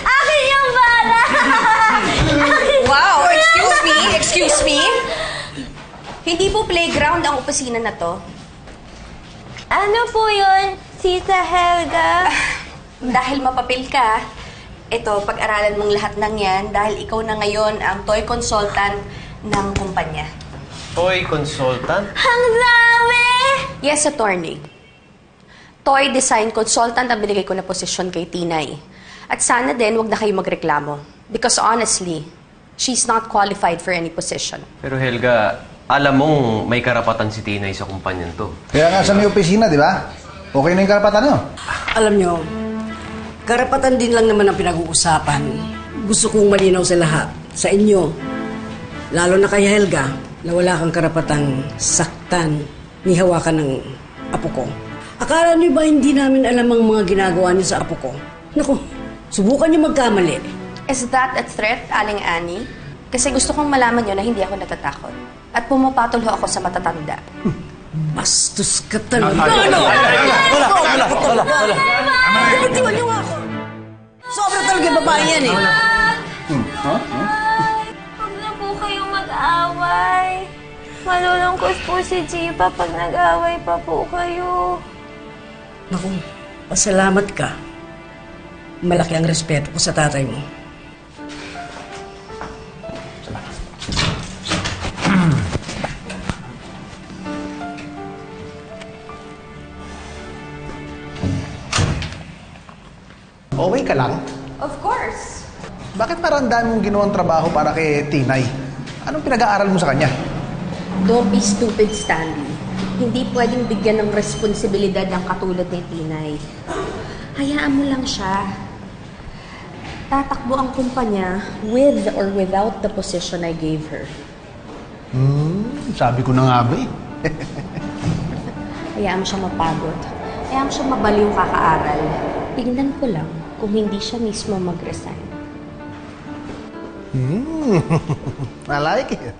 Akin yung bala! Wow! Excuse me? Hindi po playground ang opisina na to. Ano po yun, Tita Helga? Dahil mapapil ka, ito, pag-aralan mong lahat ng yan dahil ikaw na ngayon ang toy consultant ng kumpanya. Toy consultant? Ang dami! Yes, attorney. Toy design consultant ang binigay ko na posisyon kay Tinay. At sana din, wag na kayo magreklamo. Because honestly, she's not qualified for any position. Pero Helga, alam mong may karapatan si Tinay sa kumpanyan to. Kaya nga sa may opisina, di ba? Okay na yung karapatan nyo. Alam nyo, karapatan din lang naman ang pinag-uusapan. Gusto kong malinaw sa lahat, sa inyo, lalo na kay Helga, na wala kang karapatang saktan ni hawakan ng apo ko. Akala niyo ba hindi namin alam ang mga ginagawa niyo sa apo ko? Naku, subukan niyo magkamali. Is that a threat, Aling Annie? Kasi gusto kong malaman nyo na hindi ako natatakot. At pumapatol ho ako sa matatanda. Bastos ka talaga. Wala. Bitiwan niyo nga ako. Sobra talaga babae yan eh. Huwag na po kayong mag-away. Malulungkot po si Jipa pag nag-away pa po kayo. Naku, pasalamat ka. Malaki ang respeto ko sa tatay mo. Okay ka lang? Of course. Bakit parang dami mong ginawang trabaho para kay Tinay? Anong pinag-aaral mo sa kanya? Don't be stupid, Stanley. Hindi pwedeng bigyan ng responsibilidad ang katulad ni Tinay. Hayaan mo lang siya. Tatakbo ang kumpanya with or without the position I gave her. Sabi ko na nga ba eh. Hayaan mo siya mapagod. Hayaan mo siya mabaliw kakaaral. Tingnan ko lang kung hindi siya mismo mag-resign. I like it.